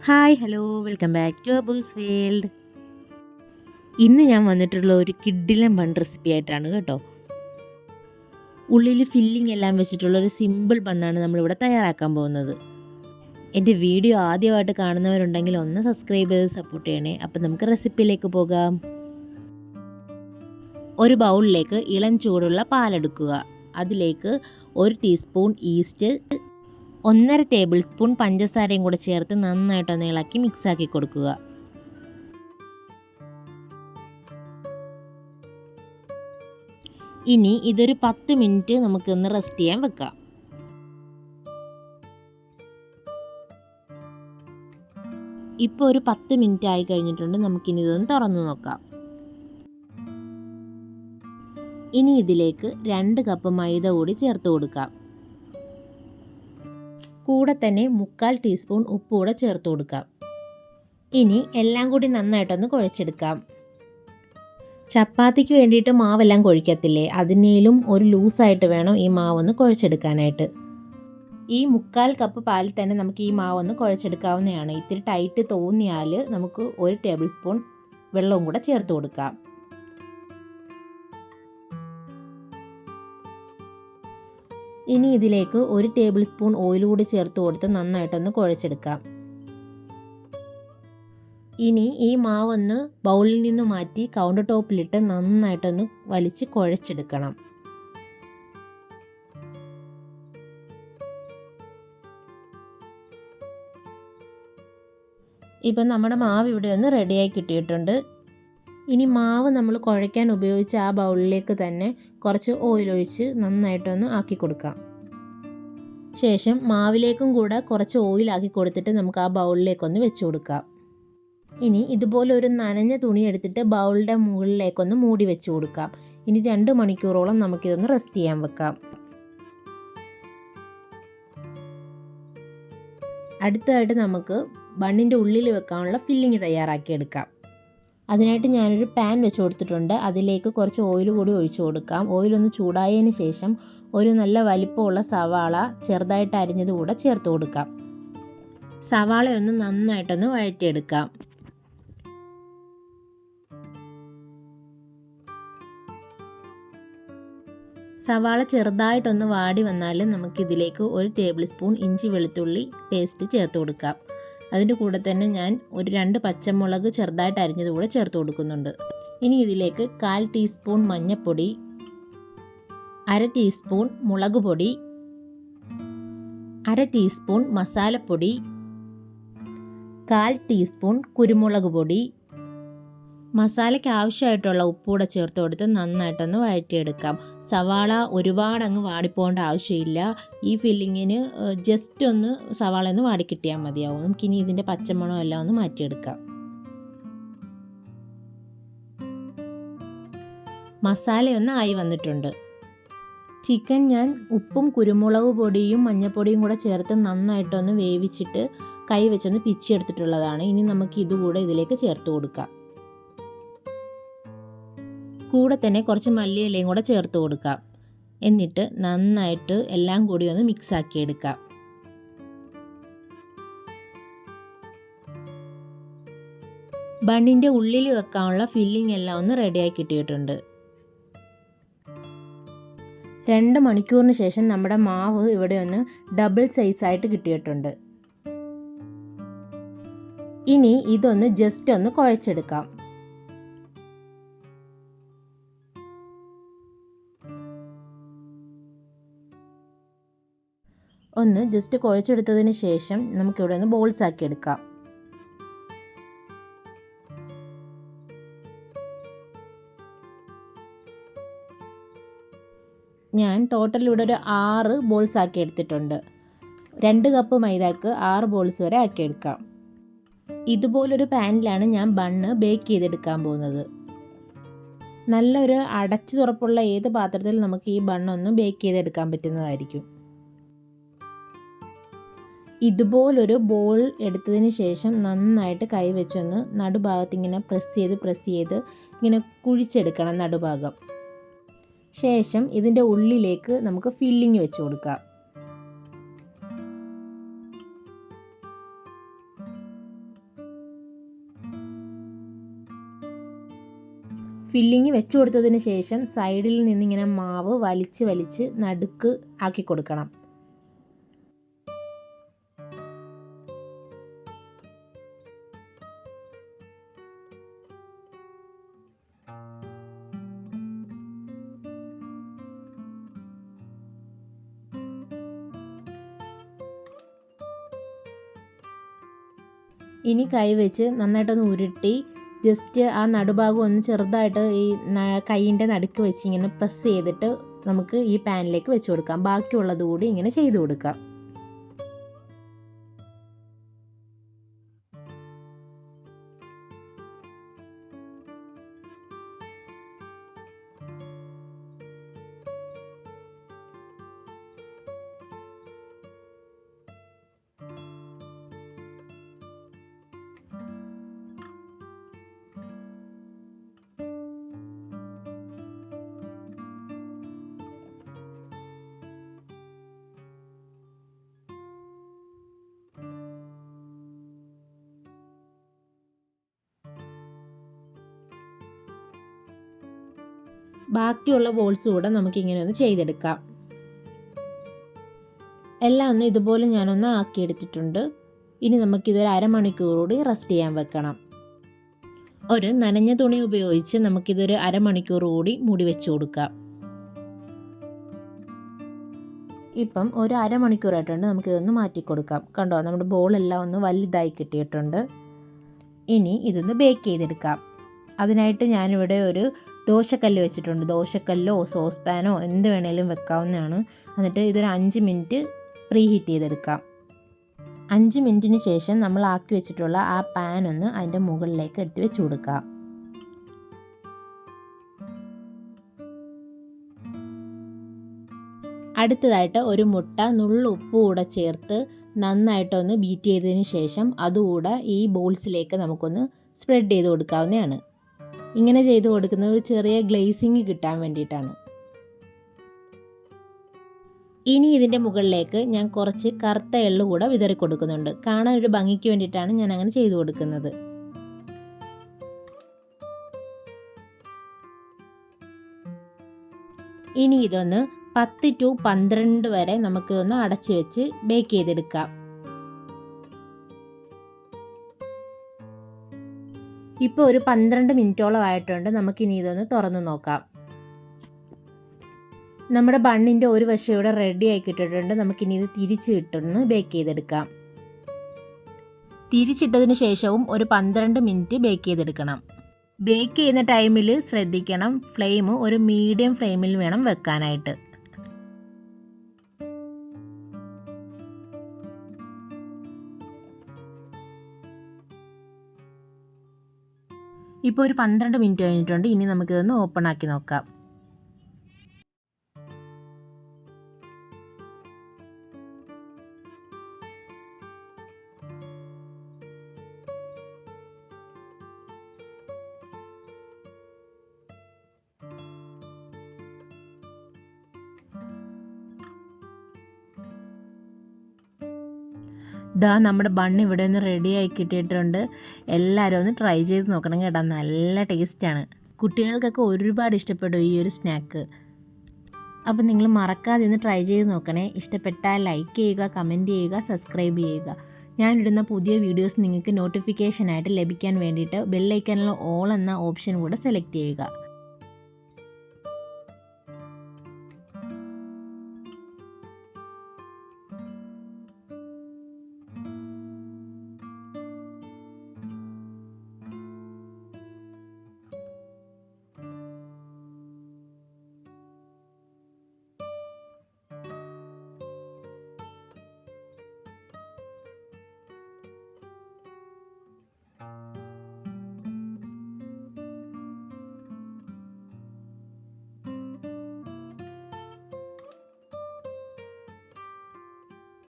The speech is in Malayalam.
Hi hello welcome back to Abu's world. ഇന്ന് ഞാൻ വന്നിട്ടുള്ള ഒരു കിഡിലൻ ബൺ റെസിപ്പി ആയിട്ടാണ് കേട്ടോ. ഉള്ളിൽ ഫില്ലിംഗ് എല്ലാം വെച്ചിട്ടുള്ള ഒരു സിമ്പിൾ ബണ്ണാണ് നമ്മളിവിടെ തയ്യാറാക്കാൻ പോകുന്നത്. എൻ്റെ വീഡിയോ ആദ്യമായിട്ട് കാണുന്നവരുണ്ടെങ്കിൽ ഒന്ന് സബ്സ്ക്രൈബ് ചെയ്ത് സപ്പോർട്ട് ചെയ്യണേ. അപ്പം നമുക്ക് റെസിപ്പിയിലേക്ക് പോകാം. ഒരു ബൗളിലേക്ക് ഇളം ചൂടുള്ള പാലെടുക്കുക. അതിലേക്ക് 1 ടീസ്പൂൺ ഈസ്റ്റ്, 1.5 ടേബിൾ സ്പൂൺ പഞ്ചസാരയും കൂടെ ചേർത്ത് നന്നായിട്ടൊന്ന് ഇളക്കി മിക്സാക്കി കൊടുക്കുക. ഇനി ഇതൊരു 10 മിനിറ്റ് നമുക്കൊന്ന് റെസ്റ്റ് ചെയ്യാൻ വെക്കാം. ഇപ്പോൾ ഒരു 10 മിനിറ്റ് ആയി കഴിഞ്ഞിട്ടുണ്ട്. നമുക്കിനി ഇതൊന്ന് തുറന്നു നോക്കാം. ഇനി ഇതിലേക്ക് 2 കപ്പ് മൈദ കൂടി ചേർത്ത് കൊടുക്കാം. കൂടെ തന്നെ 1/4 ടീസ്പൂൺ ഉപ്പ് കൂടെ ചേർത്ത് കൊടുക്കാം. ഇനി എല്ലാം കൂടി നന്നായിട്ടൊന്ന് കുഴച്ചെടുക്കാം. ചപ്പാത്തിക്ക് വേണ്ടിയിട്ട് മാവെല്ലാം കുഴക്കത്തില്ലേ, അതിനേലും ഒരു ലൂസായിട്ട് വേണം ഈ മാവൊന്ന് കുഴച്ചെടുക്കാനായിട്ട്. ഈ 1/4 കപ്പ് പാലിൽ തന്നെ നമുക്ക് ഈ മാവൊന്ന് കുഴച്ചെടുക്കാവുന്നതാണ്. ഇത്തിരി ടൈറ്റ് തോന്നിയാൽ നമുക്ക് 1 ടേബിൾ സ്പൂൺ വെള്ളവും കൂടെ ചേർത്ത് കൊടുക്കാം. ഇനി ഇതിലേക്ക് 1 ടേബിൾ സ്പൂൺ ഓയിൽ കൂടി ചേർത്ത് കൊടുത്ത് നന്നായിട്ടൊന്ന് കുഴച്ചെടുക്കാം. ഇനി ഈ മാവൊന്ന് ബൗളിൽ നിന്ന് മാറ്റി കൗണ്ടർ ടോപ്പിലിട്ട് നന്നായിട്ടൊന്ന് വലിച്ച് കുഴച്ചെടുക്കണം. ഇപ്പം നമ്മുടെ മാവ് ഇവിടെ ഒന്ന് റെഡിയായി കിട്ടിയിട്ടുണ്ട്. ഇനി മാവ് നമ്മൾ കുഴയ്ക്കാൻ ഉപയോഗിച്ച ആ ബൗളിലേക്ക് തന്നെ കുറച്ച് ഓയിലൊഴിച്ച് നന്നായിട്ടൊന്ന് ആക്കി കൊടുക്കാം. ശേഷം മാവിലേക്കും കൂടെ കുറച്ച് ഓയിലാക്കി കൊടുത്തിട്ട് നമുക്ക് ആ ബൗളിലേക്കൊന്ന് വെച്ച് കൊടുക്കാം. ഇനി ഇതുപോലെ ഒരു നനഞ്ഞ തുണി എടുത്തിട്ട് ബൗളിൻ്റെ മുകളിലേക്കൊന്ന് മൂടി വെച്ച് കൊടുക്കാം. ഇനി 2 മണിക്കൂറോളം നമുക്കിതൊന്ന് റെസ്റ്റ് ചെയ്യാൻ വെക്കാം. അടുത്തതായിട്ട് നമുക്ക് ബണ്ണിൻ്റെ ഉള്ളിൽ വെക്കാനുള്ള ഫില്ലിങ് തയ്യാറാക്കിയെടുക്കാം. അതിനായിട്ട് ഞാനൊരു പാൻ വെച്ച് കൊടുത്തിട്ടുണ്ട്. അതിലേക്ക് കുറച്ച് ഓയിൽ കൂടി ഒഴിച്ചു കൊടുക്കാം. ഓയിലൊന്ന് ചൂടായതിന് ശേഷം ഒരു നല്ല വലിപ്പമുള്ള സവാള ചെറുതായിട്ട് അരിഞ്ഞത് കൂടെ ചേർത്ത് കൊടുക്കാം. സവാളയൊന്ന് നന്നായിട്ടൊന്ന് വഴറ്റിയെടുക്കാം. സവാള ചെറുതായിട്ടൊന്ന് വാടി വന്നാൽ നമുക്കിതിലേക്ക് 1 ടേബിൾ സ്പൂൺ ഇഞ്ചി വെളുത്തുള്ളി പേസ്റ്റ് ചേർത്ത് കൊടുക്കാം. അതിൻ്റെ കൂടെ തന്നെ ഞാൻ ഒരു 2 പച്ചമുളക് ചെറുതായിട്ട് അരിഞ്ഞത് കൂടെ ചേർത്ത് കൊടുക്കുന്നുണ്ട്. ഇനി ഇതിലേക്ക് 1/4 ടീസ്പൂൺ മഞ്ഞൾപ്പൊടി, 1/2 ടീസ്പൂൺ മുളക് പൊടി, 1/2 ടീസ്പൂൺ മസാലപ്പൊടി, 1/4 ടീസ്പൂൺ കുരുമുളക് പൊടി, മസാലയ്ക്ക് ആവശ്യമായിട്ടുള്ള ഉപ്പൂടെ ചേർത്ത് കൊടുത്ത് നന്നായിട്ടൊന്ന് വഴറ്റിയെടുക്കാം. സവാള ഒരുപാട് അങ്ങ് വാടിപ്പോകേണ്ട ആവശ്യമില്ല. ഈ ഫില്ലിങ്ങിന് ജസ്റ്റ് ഒന്ന് സവാള ഒന്ന് വാടിക്കിട്ടിയാൽ മതിയാവും. നമുക്കിനി ഇതിൻ്റെ പച്ചമണം എല്ലാം ഒന്ന് മാറ്റിയെടുക്കാം. മസാലയൊന്ന് ആയി വന്നിട്ടുണ്ട്. ചിക്കൻ ഞാൻ ഉപ്പും കുരുമുളക് പൊടിയും മഞ്ഞൾപ്പൊടിയും കൂടെ ചേർത്ത് നന്നായിട്ടൊന്ന് വേവിച്ചിട്ട് കൈ വെച്ചൊന്ന് പിച്ചിയെടുത്തിട്ടുള്ളതാണ്. ഇനി നമുക്ക് ഇതുകൂടെ ഇതിലേക്ക് ചേർത്ത് കൊടുക്കാം. കൂടെ തന്നെ കുറച്ച് മല്ലിയിലയും കൂടെ ചേർത്ത് കൊടുക്കാം. എന്നിട്ട് നന്നായിട്ട് എല്ലാം കൂടി ഒന്ന് മിക്സാക്കി എടുക്കാം. ബണ്ണിൻ്റെ ഉള്ളിൽ വെക്കാനുള്ള ഫില്ലിംഗ് എല്ലാം ഒന്ന് റെഡിയായി കിട്ടിയിട്ടുണ്ട്. 2 മണിക്കൂറിന് ശേഷം നമ്മുടെ മാവ് ഇവിടെ ഒന്ന് ഡബിൾ സൈസായിട്ട് കിട്ടിയിട്ടുണ്ട്. ഇനി ഇതൊന്ന് ജസ്റ്റ് ഒന്ന് കുഴച്ചെടുക്കാം. ഒന്ന് ജസ്റ്റ് കുഴച്ചെടുത്തതിന് ശേഷം നമുക്കിവിടെ ഒന്ന് ബോൾസ് ആക്കി എടുക്കാം. ഞാൻ ടോട്ടൽ ഇവിടെ ഒരു 6 ബോൾസ് ആക്കി എടുത്തിട്ടുണ്ട്. 2 കപ്പ് മൈദക്ക് 6 ബോൾസ് വരെ ആക്കിയെടുക്കാം. ഇതുപോലൊരു പാനിലാണ് ഞാൻ ബണ്ണ് ബേക്ക് ചെയ്തെടുക്കാൻ പോകുന്നത്. നല്ലൊരു അടച്ചു തുറപ്പുള്ള ഏത് പാത്രത്തിൽ നമുക്ക് ഈ ബണ്ണൊന്ന് ബേക്ക് ചെയ്തെടുക്കാൻ പറ്റുന്നതായിരിക്കും. ഇതുപോലൊരു ബോൾ എടുത്തതിന് ശേഷം നന്നായിട്ട് കൈ വെച്ചൊന്ന് നടുഭാഗത്ത് ഇങ്ങനെ പ്രസ് ചെയ്ത് ഇങ്ങനെ കുഴിച്ചെടുക്കണം നടുഭാഗം. ശേഷം ഇതിൻ്റെ ഉള്ളിലേക്ക് നമുക്ക് ഫില്ലിങ് വെച്ച് കൊടുക്കാം. ഫില്ലിങ് വെച്ച് കൊടുത്തതിന് ശേഷം സൈഡിൽ നിന്നിങ്ങനെ മാവ് വലിച്ച് വലിച്ച് നടുക്ക് ആക്കി കൊടുക്കണം. ഇനി കൈ വെച്ച് നന്നായിട്ടൊന്ന് ഉരുട്ടി ജസ്റ്റ് ആ നടുഭാഗം ഒന്ന് ചെറുതായിട്ട് ഈ കൈയിൻ്റെ നടുക്ക് വെച്ച് ഇങ്ങനെ പ്രസ് ചെയ്തിട്ട് നമുക്ക് ഈ പാനിലേക്ക് വെച്ച് കൊടുക്കാം. ബാക്കിയുള്ളത് കൂടി ഇങ്ങനെ ചെയ്ത് കൊടുക്കാം. ബാക്കിയുള്ള ബോൾസ് കൂടെ നമുക്കിങ്ങനെ ഒന്ന് ചെയ്തെടുക്കാം. എല്ലാം ഒന്ന് ഇതുപോലെ ഞാനൊന്ന് ആക്കിയെടുത്തിട്ടുണ്ട്. ഇനി നമുക്കിതൊരു അരമണിക്കൂർ കൂടി റെസ്റ്റ് ചെയ്യാൻ വെക്കണം. ഒരു നനഞ്ഞ തുണി ഉപയോഗിച്ച് നമുക്കിതൊരു അരമണിക്കൂർ കൂടി മൂടി വെച്ച് കൊടുക്കാം. ഇപ്പം ഒരു അരമണിക്കൂറായിട്ടുണ്ട്. നമുക്കിതൊന്ന് മാറ്റി കൊടുക്കാം. കണ്ടോ, നമ്മുടെ ബോളെല്ലാം ഒന്ന് വലുതായി കിട്ടിയിട്ടുണ്ട്. ഇനി ഇതൊന്ന് ബേക്ക് ചെയ്തെടുക്കാം. അതിനായിട്ട് ഞാനിവിടെ ഒരു ദോശക്കല്ല് വെച്ചിട്ടുണ്ട്. ദോശക്കല്ലോ സോസ് പാനോ എന്ത് വേണേലും വെക്കാവുന്നതാണ്. എന്നിട്ട് ഇതൊരു 5 മിനിറ്റ് പ്രീ ഹീറ്റ് ചെയ്തെടുക്കാം. 5 മിനിറ്റിന് ശേഷം നമ്മൾ ആക്കി വെച്ചിട്ടുള്ള ആ പാൻ ഒന്ന് അതിൻ്റെ മുകളിലേക്ക് എടുത്ത് വെച്ച് കൊടുക്കാം. അടുത്തതായിട്ട് ഒരു മുട്ട നുള്ളു ഉപ്പ് കൂടെ ചേർത്ത് നന്നായിട്ടൊന്ന് ബീറ്റ് ചെയ്തതിന് ശേഷം അതുകൂടെ ഈ ബോൾസിലേക്ക് നമുക്കൊന്ന് സ്പ്രെഡ് ചെയ്ത് കൊടുക്കാവുന്നതാണ്. ഇങ്ങനെ ചെയ്ത് കൊടുക്കുന്നത് ഒരു ചെറിയ ഗ്ലേസിങ് കിട്ടാൻ വേണ്ടിയിട്ടാണ്. ഇനി ഇതിൻ്റെ മുകളിലേക്ക് ഞാൻ കുറച്ച് കറുത്ത എള്ള് കൂടെ വിതറി കൊടുക്കുന്നുണ്ട്. കാണാൻ ഒരു ഭംഗിക്ക് വേണ്ടിയിട്ടാണ് ഞാൻ അങ്ങനെ ചെയ്തു കൊടുക്കുന്നത്. ഇനി ഇതൊന്ന് 10 to 12 വരെ നമുക്ക് ഒന്ന് അടച്ച് വെച്ച് ബേക്ക് ചെയ്തെടുക്കാം. ഇപ്പോൾ ഒരു 12 മിനിറ്റോളം ആയിട്ടുണ്ട്. നമുക്കിനി ഇതൊന്ന് തുറന്ന് നോക്കാം. നമ്മുടെ ബണ്ണിൻ്റെ ഒരു വശം ഇവിടെ റെഡി ആയി കിട്ടിയിട്ടുണ്ട്. നമുക്കിനി ഇത് തിരിച്ചിട്ടൊന്ന് ബേക്ക് ചെയ്തെടുക്കാം. തിരിച്ചിട്ടതിന് ശേഷവും ഒരു 12 മിനിറ്റ് ബേക്ക് ചെയ്തെടുക്കണം. ബേക്ക് ചെയ്യുന്ന ടൈമിൽ ശ്രദ്ധിക്കണം, ഫ്ലെയിം ഒരു മീഡിയം ഫ്ലെയിമിൽ വേണം വെക്കാനായിട്ട്. ഇപ്പോൾ ഒരു 12 മിനിറ്റ് കഴിഞ്ഞിട്ടുണ്ട്. ഇനി നമുക്കിതൊന്ന് ഓപ്പൺ ആക്കി നോക്കാം. ഇതാ നമ്മുടെ ബണ്ണ് ഇവിടെ ഒന്ന് റെഡി ആയി കിട്ടിയിട്ടുണ്ട്. എല്ലാവരും ഒന്ന് ട്രൈ ചെയ്ത് നോക്കണം കേട്ടോ, നല്ല ടേസ്റ്റാണ്. കുട്ടികൾക്കൊക്കെ ഒരുപാട് ഇഷ്ടപ്പെടും ഈ ഒരു സ്നാക്ക്. അപ്പോൾ നിങ്ങൾ മറക്കാതെ ഒന്ന് ട്രൈ ചെയ്ത് നോക്കണേ. ഇഷ്ടപ്പെട്ടാൽ ലൈക്ക് ചെയ്യുക, കമൻറ്റ് ചെയ്യുക, സബ്സ്ക്രൈബ് ചെയ്യുക. ഞാനിടുന്ന പുതിയ വീഡിയോസ് നിങ്ങൾക്ക് നോട്ടിഫിക്കേഷനായിട്ട് ലഭിക്കാൻ വേണ്ടിയിട്ട് ബെല്ലൈക്കണിൽ ഓൾ എന്ന ഓപ്ഷൻ കൂടെ സെലക്ട് ചെയ്യുക.